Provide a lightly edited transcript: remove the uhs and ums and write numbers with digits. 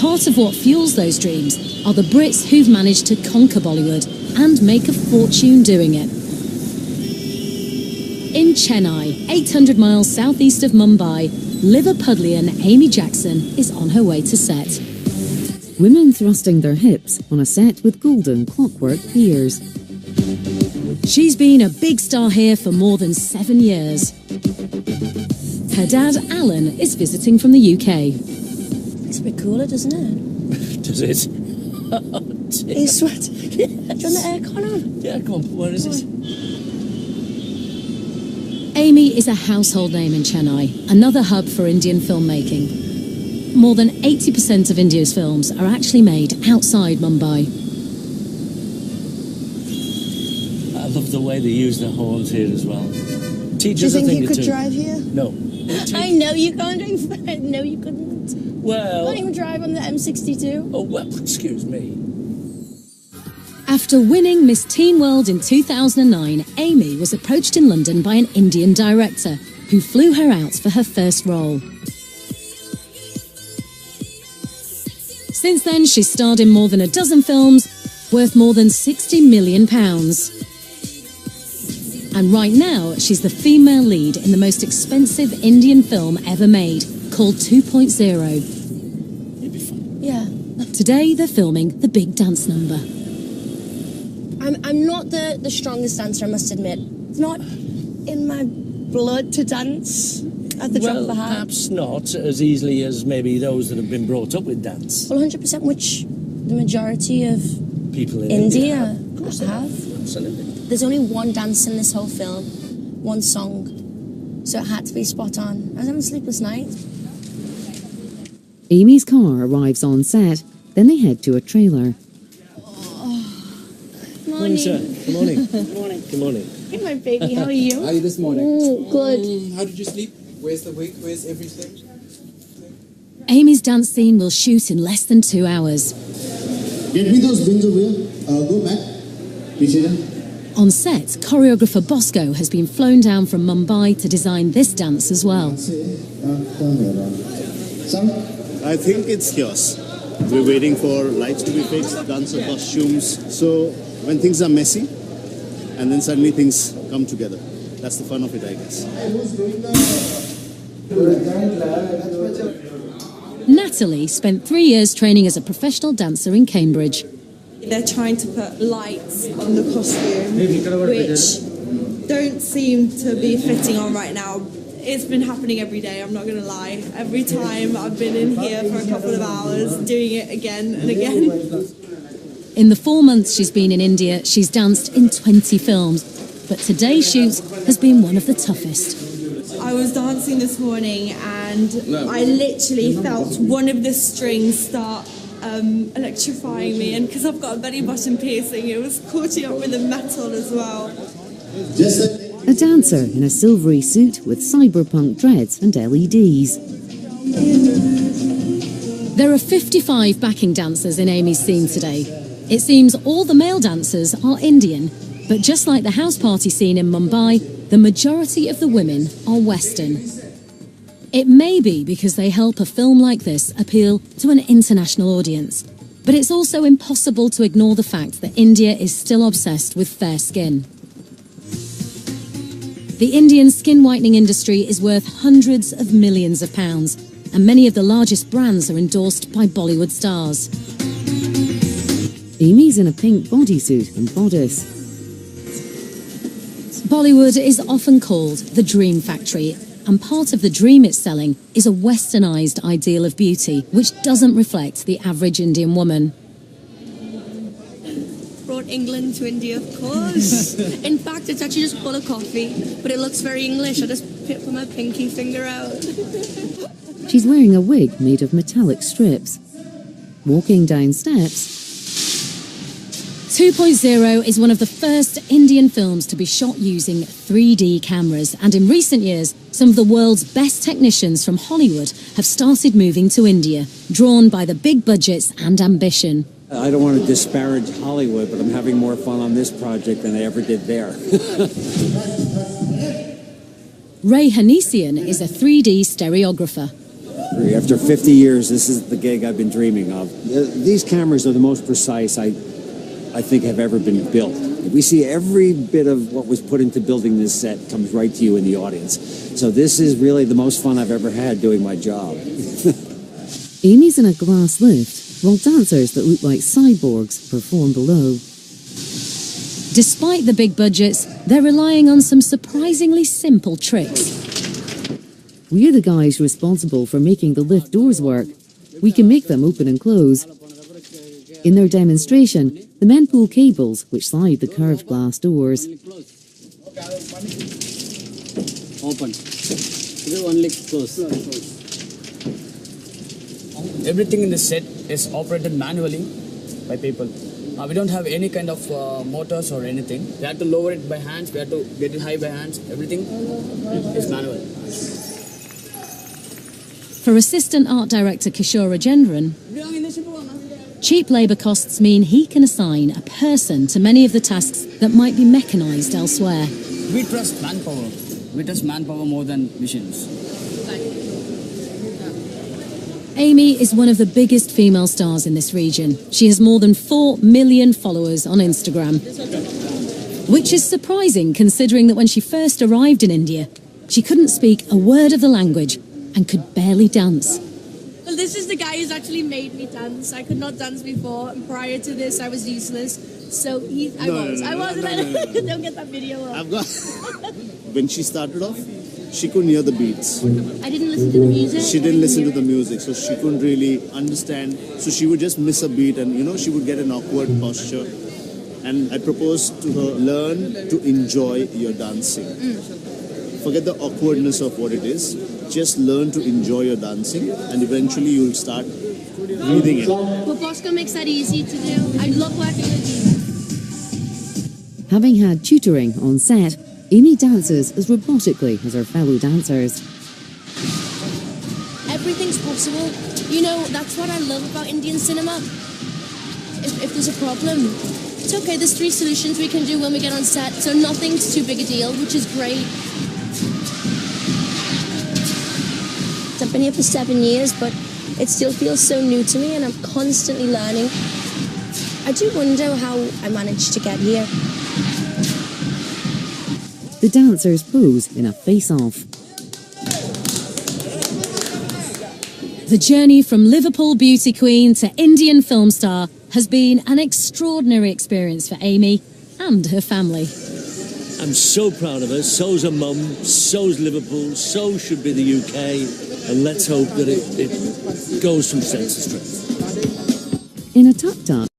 Part of what fuels those dreams are the Brits who've managed to conquer Bollywood and make a fortune doing it. In Chennai, 800 miles southeast of Mumbai, Liverpudlian Amy Jackson is on her way to set. Women thrusting their hips on a set with golden clockwork piers. She's been a big star here for more than 7 years. Her dad, Alan, is visiting from the UK. It's a bit cooler, doesn't it? Does it? Oh, He's sweating. Do you want the aircon on? Yeah, come on, where is it? Amy is a household name in Chennai, another hub for Indian filmmaking. More than 80% of India's films are actually made outside Mumbai. I love the way they use the horns here as well. Teachers, Do you think you could too. drive here? No. I know you can't drive. No, you couldn't. Well... Can't even drive on the M62. Oh, well, excuse me. After winning Miss Teen World in 2009, Amy was approached in London by an Indian director who flew her out for her first role. Since then, she's starred in more than a dozen films, worth more than £60 million. And right now, she's the female lead in the most expensive Indian film ever made, called 2.0. You'll be fine. Yeah. Today, they're filming the big dance number. I'm not the strongest dancer, I must admit. It's not in my blood to dance at the drop of a hat. Perhaps not as easily as maybe those that have been brought up with dance. Well, 100%, which the majority of People in India have. Of course they have. Absolutely. There's only one dance in this whole film, one song, so it had to be spot on. I was having a sleepless night. Amy's car arrives on set, then they head to a trailer. Morning, sir. Good morning. Good morning. Good morning. Hey, my baby, how are you? How are you this morning? Good. How did you sleep? Where's the wig? Where's everything? Amy's dance scene will shoot in less than 2 hours. Get me those bins over here. Go back. On set, choreographer Bosco has been flown down from Mumbai to design this dance as well. I think it's chaos. We're waiting for lights to be fixed, dancer costumes. So when things are messy, and then suddenly things come together. That's the fun of it, I guess. Natalie spent 3 years training as a professional dancer in Cambridge. They're trying to put lights on the costume, which don't seem to be fitting on right now. It's been happening every day, I'm not going to lie. Every time I've been in here for a couple of hours, doing it again and again. In the 4 months she's been in India, she's danced in 20 films. But today's shoot has been one of the toughest. I was dancing this morning and I literally felt one of the strings start electrifying me, and because I've got a belly button piercing, it was caught up with the metal as well. A dancer in a silvery suit with cyberpunk dreads and LEDs. There are 55 backing dancers in Amy's scene today. It seems all the male dancers are Indian, but just like the house party scene in Mumbai, the majority of the women are Western. It may be because they help a film like this appeal to an international audience, but it's also impossible to ignore the fact that India is still obsessed with fair skin. The Indian skin whitening industry is worth hundreds of millions of pounds, and many of the largest brands are endorsed by Bollywood stars. Amy's in a pink bodysuit and bodice. Bollywood is often called the dream factory, and part of the dream it's selling is a westernized ideal of beauty, which doesn't reflect the average Indian woman. Brought England to India, of course. In fact, it's actually just full of coffee, but it looks very English. I just put my pinky finger out. She's wearing a wig made of metallic strips. Walking down steps. 2.0 is one of the first Indian films to be shot using 3D cameras, and in recent years, some of the world's best technicians from Hollywood have started moving to India, drawn by the big budgets and ambition. I don't want to disparage Hollywood, but I'm having more fun on this project than I ever did there. Ray Hanesian is a 3D stereographer. After 50 years, this is the gig I've been dreaming of. These cameras are the most precise I think have ever been built. We see every bit of what was put into building this set comes right to you in the audience. So this is really the most fun I've ever had doing my job. Amy's in a glass lift, while dancers that look like cyborgs perform below. Despite the big budgets, they're relying on some surprisingly simple tricks. We're the guys responsible for making the lift doors work. We can make them open and close. In their demonstration, the men pull cables which slide the curved glass doors. Open. Only close. Everything in the set is operated manually by people. We don't have any kind of motors or anything. We have to lower it by hands. We have to get it high by hands. Everything is manual. For assistant art director Kishore Rajendran, cheap labour costs mean he can assign a person to many of the tasks that might be mechanised elsewhere. We trust manpower. We trust manpower more than machines. Amy is one of the biggest female stars in this region. She has more than 4 million followers on Instagram, which is surprising considering that when she first arrived in India, she couldn't speak a word of the language and could barely dance. Well, this is the guy who's actually made me dance. I could not dance before, and prior to this, I was useless. So I was. Don't get that video up. I've got. When she started off, she couldn't hear the beats. I didn't listen to the music. She didn't listen to the music, so she couldn't really understand. So she would just miss a beat, and she would get an awkward posture. And I proposed to her, learn to enjoy your dancing. Forget the awkwardness of what it is. Just learn to enjoy your dancing, and eventually you'll start breathing it. But Bosco makes that easy to do. I love working with you. Having had tutoring on set, Amy dances as robotically as her fellow dancers. Everything's possible. You know, that's what I love about Indian cinema. If there's a problem, it's okay. There's 3 solutions we can do when we get on set, so nothing's too big a deal, which is great. I've been here for 7 years, but it still feels so new to me, and I'm constantly learning. I do wonder how I managed to get here. The dancers pose in a face-off. The journey from Liverpool beauty queen to Indian film star has been an extraordinary experience for Amy and her family. I'm so proud of her. So's her mum, so's Liverpool, so should be the UK. And let's hope that it goes from strength to strength. In a tuk-tuk,